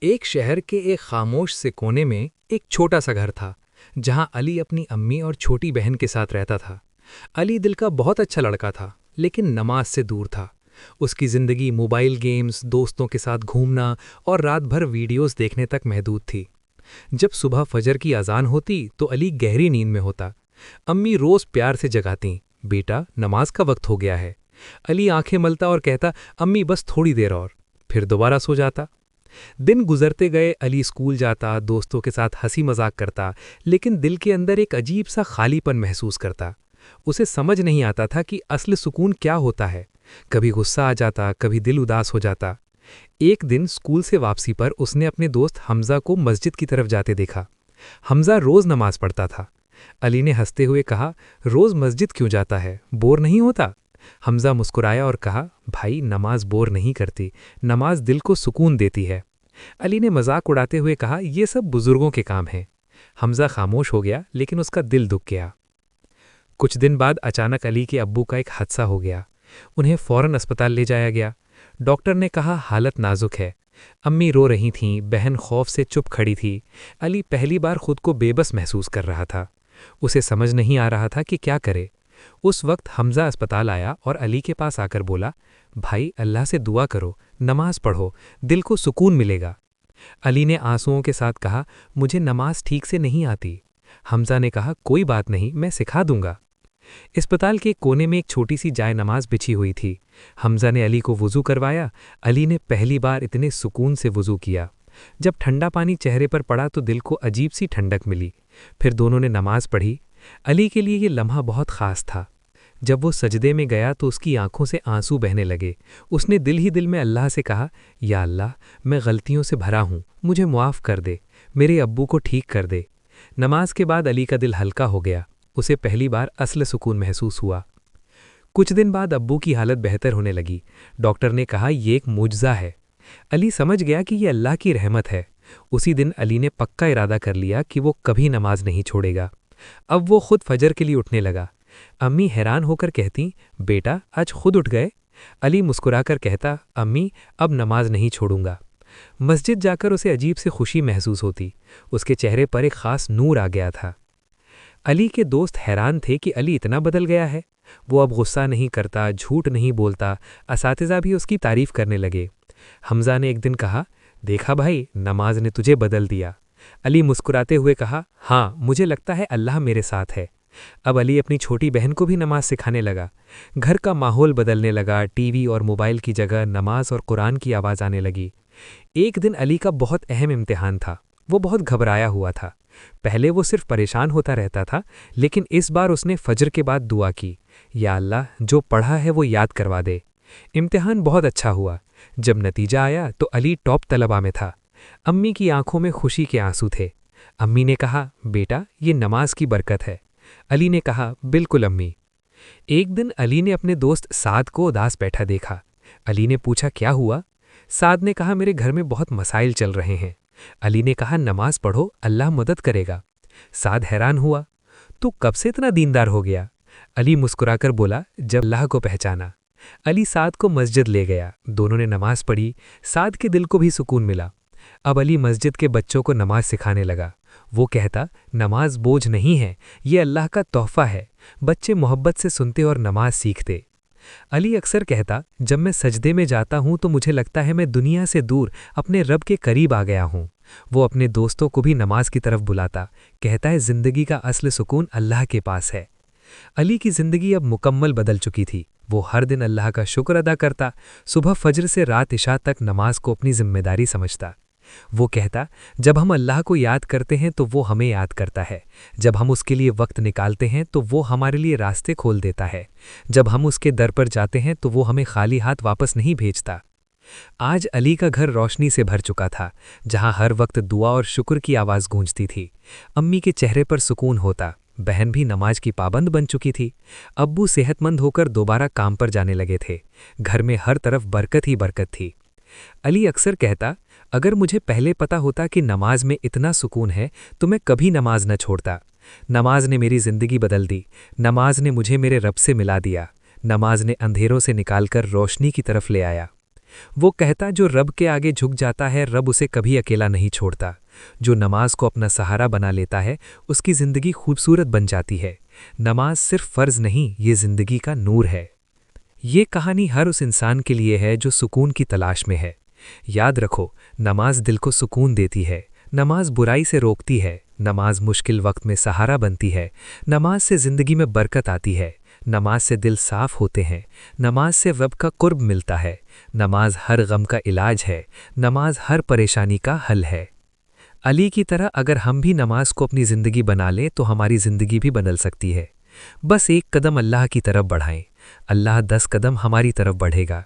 ایک شہر کے ایک خاموش سے کونے میں ایک چھوٹا سا گھر تھا جہاں علی اپنی امی اور چھوٹی بہن کے ساتھ رہتا تھا۔ علی دل کا بہت اچھا لڑکا تھا لیکن نماز سے دور تھا۔ اس کی زندگی موبائل گیمز، دوستوں کے ساتھ گھومنا اور رات بھر ویڈیوز دیکھنے تک محدود تھی۔ جب صبح فجر کی اذان ہوتی تو علی گہری نیند میں ہوتا۔ امی روز پیار سے جگاتیں، بیٹا نماز کا وقت ہو گیا ہے۔ علی آنکھیں ملتا اور کہتا، امی بس تھوڑی دیر اور، پھر دوبارہ سو جاتا۔ دن گزرتے گئے، علی اسکول جاتا، دوستوں کے ساتھ ہنسی مذاق کرتا، لیکن دل کے اندر ایک عجیب سا خالی پن محسوس کرتا۔ اسے سمجھ نہیں آتا تھا کہ اصل سکون کیا ہوتا ہے۔ کبھی غصہ آ جاتا، کبھی دل اداس ہو جاتا۔ ایک دن اسکول سے واپسی پر اس نے اپنے دوست حمزہ کو مسجد کی طرف جاتے دیکھا۔ حمزہ روز نماز پڑھتا تھا۔ علی نے ہنستے ہوئے کہا، روز مسجد کیوں جاتا ہے؟ بور نہیں ہوتا؟ حمزہ مسکرایا اور کہا، بھائی نماز بور نہیں کرتی، نماز دل کو سکون دیتی ہے۔ علی نے مذاق اڑاتے ہوئے کہا، یہ سب بزرگوں کے کام ہیں۔ حمزہ خاموش ہو گیا لیکن اس کا دل دکھ گیا۔ کچھ دن بعد اچانک علی کے ابو کا ایک حادثہ ہو گیا۔ انہیں فوراً اسپتال لے جایا گیا۔ ڈاکٹر نے کہا حالت نازک ہے۔ امی رو رہی تھیں، بہن خوف سے چپ کھڑی تھی۔ علی پہلی بار خود کو بے بس محسوس کر رہا تھا۔ اسے سمجھ نہیں آ رہا تھا کہ کیا کرے۔ اس وقت حمزہ اسپتال آیا اور علی کے پاس آ کر بولا، بھائی اللہ سے دعا کرو، نماز پڑھو، دل کو سکون ملے گا۔ علی نے آنسوؤں کے ساتھ کہا، مجھے نماز ٹھیک سے نہیں آتی۔ حمزہ نے کہا، کوئی بات نہیں، میں سکھا دوں گا۔ اسپتال کے کونے میں ایک چھوٹی سی جائے نماز بچھی ہوئی تھی۔ حمزہ نے علی کو وضو کروایا۔ علی نے پہلی بار اتنے سکون سے وضو کیا۔ جب ٹھنڈا پانی چہرے پر پڑا تو دل کو عجیب سی ٹھنڈک ملی۔ پھر دونوں نے نماز پڑھی۔ علی کے لیے یہ لمحہ بہت خاص تھا۔ جب وہ سجدے میں گیا تو اس کی آنکھوں سے آنسو بہنے لگے۔ اس نے دل ہی دل میں اللہ سے کہا، یا اللہ، میں غلطیوں سے بھرا ہوں، مجھے معاف کر دے، میرے ابو کو ٹھیک کر دے۔ نماز کے بعد علی کا دل ہلکا ہو گیا۔ اسے پہلی بار اصل سکون محسوس ہوا۔ کچھ دن بعد ابو کی حالت بہتر ہونے لگی۔ ڈاکٹر نے کہا، یہ ایک معجزہ ہے۔ علی سمجھ گیا کہ یہ اللہ کی رحمت ہے۔ اسی دن علی نے پکا ارادہ کر لیا کہ وہ کبھی نماز نہیں چھوڑے گا۔ اب وہ خود فجر کے لیے اٹھنے لگا۔ امی حیران ہو کر کہتی، بیٹا آج خود اٹھ گئے؟ علی مسکرا کر کہتا، امی اب نماز نہیں چھوڑوں گا۔ مسجد جا کر اسے عجیب سے خوشی محسوس ہوتی۔ اس کے چہرے پر ایک خاص نور آ گیا تھا۔ علی کے دوست حیران تھے کہ علی اتنا بدل گیا ہے۔ وہ اب غصہ نہیں کرتا، جھوٹ نہیں بولتا۔ اساتذہ بھی اس کی تعریف کرنے لگے۔ حمزہ نے ایک دن کہا، دیکھا بھائی، نماز نے تجھے بدل دیا۔ علی مسکراتے ہوئے کہا، ہاں مجھے لگتا ہے اللہ میرے ساتھ ہے۔ اب علی اپنی چھوٹی بہن کو بھی نماز سکھانے لگا۔ گھر کا ماحول بدلنے لگا، ٹی وی اور موبائل کی جگہ نماز اور قرآن کی آواز آنے لگی۔ ایک دن علی کا بہت اہم امتحان تھا۔ وہ بہت گھبرایا ہوا تھا۔ پہلے وہ صرف پریشان ہوتا رہتا تھا، لیکن اس بار اس نے فجر کے بعد دعا کی، یا اللہ جو پڑھا ہے وہ یاد کروا دے۔ امتحان بہت اچھا ہوا۔ جب نتیجہ آیا تو علی ٹاپ طلباء میں تھا۔ امی کی آنکھوں میں خوشی کے آنسو تھے۔ امی نے کہا، بیٹا یہ نماز کی برکت ہے۔ علی نے کہا، بالکل امی۔ ایک دن علی نے اپنے دوست سعد کو اداس بیٹھا دیکھا۔ علی نے پوچھا، کیا ہوا؟ سعد نے کہا، میرے گھر میں بہت مسائل چل رہے ہیں۔ علی نے کہا، نماز پڑھو، اللہ مدد کرے گا۔ سعد حیران ہوا، تو کب سے اتنا دیندار ہو گیا؟ علی مسکرا کر بولا، جب اللہ کو پہچانا۔ علی سعد کو مسجد لے گیا۔ دونوں نے نماز پڑھی۔ سعد کے دل کو بھی سکون ملا۔ اب علی مسجد کے بچوں کو نماز سکھانے لگا۔ وہ کہتا، نماز بوجھ نہیں ہے، یہ اللہ کا تحفہ ہے۔ بچے محبت سے سنتے اور نماز سیکھتے۔ علی اکثر کہتا، جب میں سجدے میں جاتا ہوں تو مجھے لگتا ہے میں دنیا سے دور اپنے رب کے قریب آ گیا ہوں۔ وہ اپنے دوستوں کو بھی نماز کی طرف بلاتا، کہتا ہے زندگی کا اصل سکون اللہ کے پاس ہے۔ علی کی زندگی اب مکمل بدل چکی تھی۔ وہ ہر دن اللہ کا شکر ادا کرتا، صبح فجر سے رات عشاء تک نماز کو اپنی ذمہ داری سمجھتا۔ وہ کہتا، جب ہم اللہ کو یاد کرتے ہیں تو وہ ہمیں یاد کرتا ہے، جب ہم اس کے لیے وقت نکالتے ہیں تو وہ ہمارے لیے راستے کھول دیتا ہے، جب ہم اس کے در پر جاتے ہیں تو وہ ہمیں خالی ہاتھ واپس نہیں بھیجتا۔ آج علی کا گھر روشنی سے بھر چکا تھا، جہاں ہر وقت دعا اور شکر کی آواز گونجتی تھی۔ امی کے چہرے پر سکون ہوتا، بہن بھی نماز کی پابند بن چکی تھی، ابو صحت مند ہو کر دوبارہ کام پر جانے لگے تھے۔ گھر میں ہر طرف برکت ہی برکت تھی۔ علی اکثر کہتا، اگر مجھے پہلے پتا ہوتا کہ نماز میں اتنا سکون ہے تو میں کبھی نماز نہ چھوڑتا۔ نماز نے میری زندگی بدل دی۔ نماز نے مجھے میرے رب سے ملا دیا۔ نماز نے اندھیروں سے نکال کر روشنی کی طرف لے آیا۔ وہ کہتا جو رب کے آگے جھک جاتا ہے رب اسے کبھی اکیلا نہیں چھوڑتا۔ جو نماز کو اپنا سہارا بنا لیتا ہے اس کی زندگی خوبصورت بن جاتی ہے۔ نماز صرف فرض نہیں، یہ زندگی کا نور ہے۔ یہ کہانی ہر اس انسان کے لیے ہے جو سکون کی تلاش میں ہے۔ یاد رکھو، نماز دل کو سکون دیتی ہے، نماز برائی سے روکتی ہے، نماز مشکل وقت میں سہارا بنتی ہے، نماز سے زندگی میں برکت آتی ہے، نماز سے دل صاف ہوتے ہیں، نماز سے رب کا قرب ملتا ہے، نماز ہر غم کا علاج ہے، نماز ہر پریشانی کا حل ہے۔ علی کی طرح اگر ہم بھی نماز کو اپنی زندگی بنا لیں تو ہماری زندگی بھی بدل سکتی ہے۔ بس ایک قدم اللہ کی طرف بڑھائیں، اللہ 10 قدم ہماری طرف بڑھے گا۔